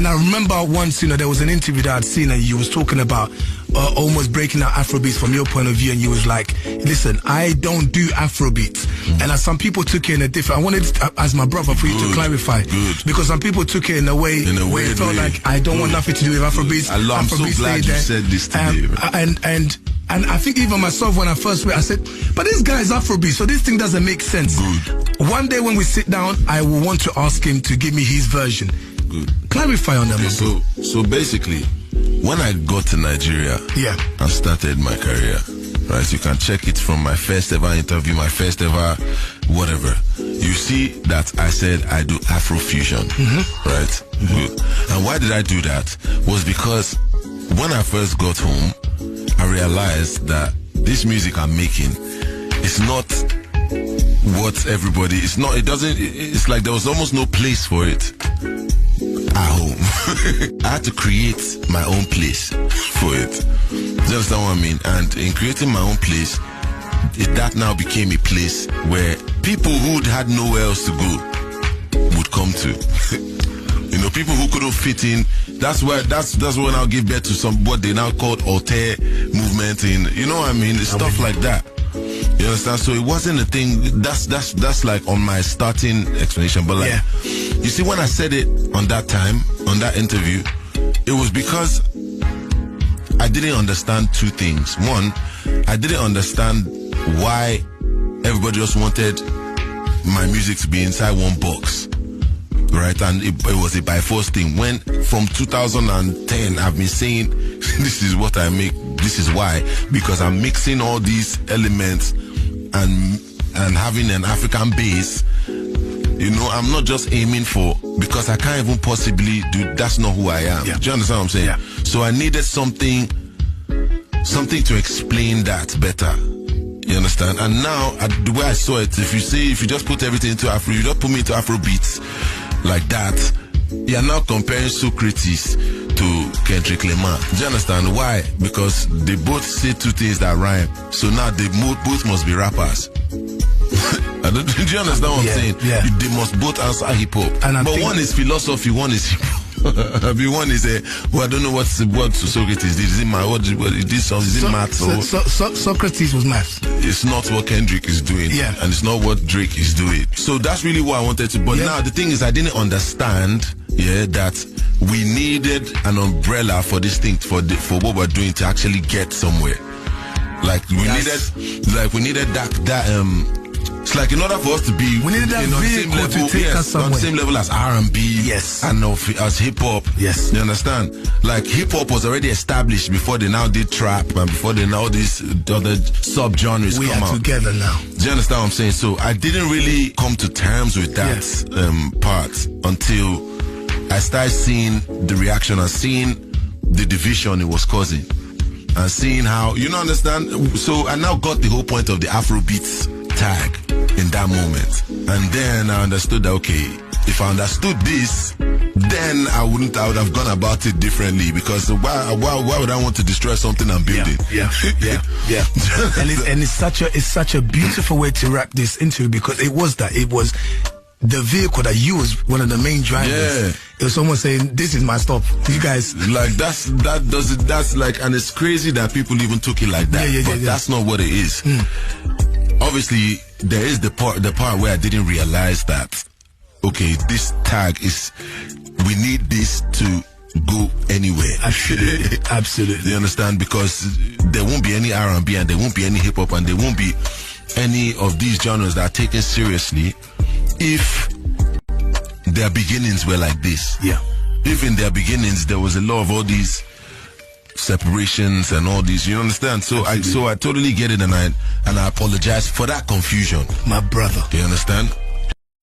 And I remember once, there was an interview that I'd seen, and you was talking about almost breaking out Afrobeats from your point of view, and you was like, listen, I don't do Afrobeats. And as some people took it in a different, I wanted as my brother for you to clarify, because some people took it in a way where it felt like I don't want nothing to do with Afrobeats. I'm so glad you said this today. And I think even myself, when I first read, I said, but this guy is Afrobeat, so this thing doesn't make sense. Good. One day when we sit down, I will want to ask him to give me his version. Good. Clarify on that. So basically, when I got to Nigeria and started my career, right, you can check it from my first ever interview, my first ever whatever. You see that I said I do Afrofusion, right? Good. And why did I do that? Was because when I first got home, I realized that this music I'm making is not what everybody, it's like there was almost no place for it at home. I had to create my own place for it. Do you understand what I mean? And in creating my own place, that now became a place where people who had nowhere else to go would come to. People who couldn't fit in. That's when I'll give birth to what they now call alter movement in, what I mean? Stuff like that. You understand? So it wasn't a thing. That's like on my starting explanation. But you see, when I said it on that time, on that interview, it was because I didn't understand two things. One, I didn't understand why everybody just wanted my music to be inside one box. Right, and it was a by force thing. When from 2010 I've been saying this is what I make, this is why, because I'm mixing all these elements and having an African base. I'm not just aiming for, because I can't even possibly do, that's not who I am. Do you understand what I'm saying? So I needed something to explain that better. You understand? And now the way I saw it, if you just put everything into Afro, you just put me into Afrobeats like that, you're now comparing Socrates to Kendrick Lamar. Do you understand why? Because they both say two things that rhyme. So now they both must be rappers. Do you understand what I'm saying? Yeah. They must both answer hip hop. But one is philosophy, one is hip hop. One is I don't know what Socrates did. Is it math? Socrates was math. It's not what Kendrick is doing, and it's not what Drake is doing. So that's really what I wanted to. But now the thing is, I didn't understand, that we needed an umbrella for this thing, for what we're doing to actually get somewhere. Like we needed that. It's like in order for us to be, we needed that vehicle to take us somewhere. On the same level as R&B, and as hip hop. Yes, you understand? Like hip hop was already established before they now did trap, and before they now these other sub-genres come out. We are together now. Do you understand what I'm saying? So I didn't really come to terms with that part until I started seeing the reaction and seeing the division it was causing, and seeing how, understand. So I now got the whole point of the Afrobeats tag in that moment, and then I understood that if I understood this, then I would have gone about it differently, because why would I want to destroy something I'm building? And it's such a beautiful way to wrap this into, because it was the vehicle that you was one of the main drivers. It was almost saying, this is my stop. You guys, like that's like, and it's crazy that people even took it like that. But that's not what it is. Obviously, there is the part where I didn't realize that, this tag is, we need this to go anywhere. Absolutely. You understand? Because there won't be any R&B, and there won't be any hip hop, and there won't be any of these genres that are taken seriously if their beginnings were like this. If in their beginnings there was a lot of all these separations and all these, you understand? So I totally get it, and I apologize for that confusion, my brother. Do you understand?